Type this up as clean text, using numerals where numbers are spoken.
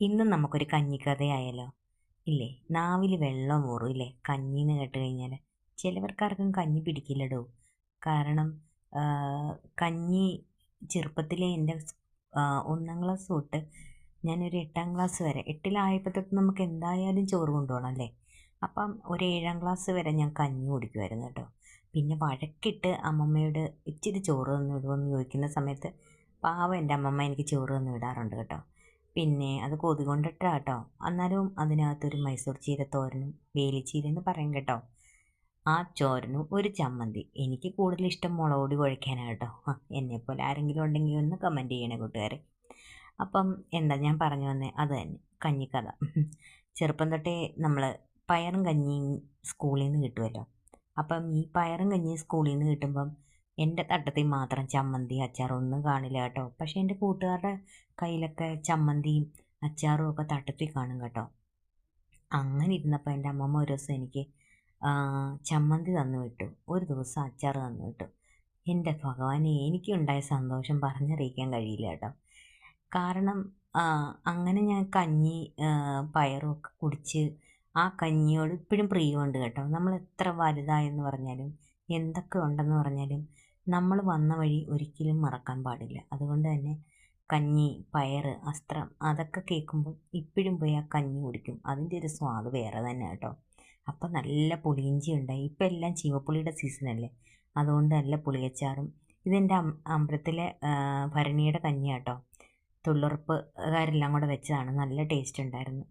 ഇന്നും നമുക്കൊരു കഞ്ഞിക്കഥയായാലോ? ഇല്ലേ? നാവിൽ വെള്ളം ഊറും ഇല്ലേ? കഞ്ഞീന്ന് കേട്ട് കഴിഞ്ഞാൽ. ചിലവർക്കാർക്കും കഞ്ഞി പിടിക്കില്ലടോ. കാരണം ആ, കഞ്ഞി ചെറുപ്പത്തിലെ എൻ്റെ 1ാം ക്ലാസ് തൊട്ട് ഞാനൊരു 8ാം ക്ലാസ് വരെ, 8ലായപ്പോൾ തൊട്ട് നമുക്ക് എന്തായാലും ചോറ് കൊണ്ടുപോകണം അല്ലേ? അപ്പം ഒരു 7ാം ക്ലാസ് വരെ ഞാൻ കഞ്ഞി കുടിക്കുമായിരുന്നു കേട്ടോ. പിന്നെ വഴക്കിട്ട് അമ്മമ്മയോട് ഇച്ചിരി ചോറ് തന്നു വിടുമെന്ന് ചോദിക്കുന്ന സമയത്ത് പാവം എൻ്റെ അമ്മമ്മ എനിക്ക് ചോറ് തന്നു വിടാറുണ്ട് കേട്ടോ. പിന്നെ അത് കൊതി കൊണ്ടിട്ടാ കേട്ടോ. എന്നാലും അതിനകത്തൊരു മൈസൂർ ചീരത്തോരനും വേലിച്ചീര എന്ന് പറയും കേട്ടോ. ആ ചോരനും ഒരു ചമ്മന്തി. എനിക്ക് കൂടുതൽ ഇഷ്ടം മുളക് പൊടി കുഴയ്ക്കാനാണ് കേട്ടോ. എന്നെപ്പോലെ ആരെങ്കിലും ഉണ്ടെങ്കിൽ ഒന്ന് കമൻറ്റ് ചെയ്യണേ കൂട്ടുകാരെ. അപ്പം എന്താ ഞാൻ പറഞ്ഞു വന്നേ, അത് തന്നെ കഞ്ഞിക്കഥ. ചെറുപ്പം തൊട്ടേ നമ്മൾ പയറും കഞ്ഞിയും സ്കൂളിൽ നിന്ന് കിട്ടുമല്ലോ. അപ്പം ഈ പയറും കഞ്ഞിയും സ്കൂളിൽ നിന്ന് കിട്ടുമ്പം എൻ്റെ തട്ടത്തിൽ മാത്രം ചമ്മന്തി അച്ചാറും ഒന്നും കാണില്ല കേട്ടോ. പക്ഷേ എൻ്റെ കൂട്ടുകാരുടെ കയ്യിലൊക്കെ ചമ്മന്തിയും അച്ചാറും ഒക്കെ തട്ടത്തിൽ കാണും കേട്ടോ. അങ്ങനെ ഇരുന്നപ്പോൾ എൻ്റെ അമ്മമ്മ ഒരു ദിവസം എനിക്ക് ചമ്മന്തി തന്നു വിട്ടു, ഒരു ദിവസം അച്ചാർ തന്നു വിട്ടു. എൻ്റെ ഭഗവാനെ, എനിക്കുണ്ടായ സന്തോഷം പറഞ്ഞറിയിക്കാൻ കഴിയില്ല കേട്ടോ. കാരണം അങ്ങനെ ഞാൻ കഞ്ഞി പയറും ഒക്കെ കുടിച്ച് ആ കഞ്ഞിയോട് ഇപ്പോഴും പ്രിയമുണ്ട് കേട്ടോ. നമ്മൾ എത്ര വലുതായെന്ന് പറഞ്ഞാലും എന്തൊക്കെ ഉണ്ടെന്ന് പറഞ്ഞാലും നമ്മൾ വന്ന വഴി ഒരിക്കലും മറക്കാൻ പാടില്ല. അതുകൊണ്ട് തന്നെ കഞ്ഞി, പയറ്, അസ്ത്രം അതൊക്കെ കേൾക്കുമ്പോൾ ഇപ്പോഴും പോയി ആ കഞ്ഞി കുടിക്കും. അതിൻ്റെ ഒരു സ്വാദ് വേറെ തന്നെ കേട്ടോ. അപ്പം നല്ല പുളിയിഞ്ചി ഉണ്ടായി. ഇപ്പം എല്ലാം ചീമപ്പുളിയുടെ സീസണല്ലേ, അതുകൊണ്ട് നല്ല പുളിയച്ചാറും. ഇതെൻ്റെ അമ്പലത്തിലെ ഭരണിയുടെ കഞ്ഞി കേട്ടോ. തൊഴിലുറപ്പുകാരെല്ലാം കൂടെ വെച്ചതാണ്. നല്ല ടേസ്റ്റ് ഉണ്ടായിരുന്നു.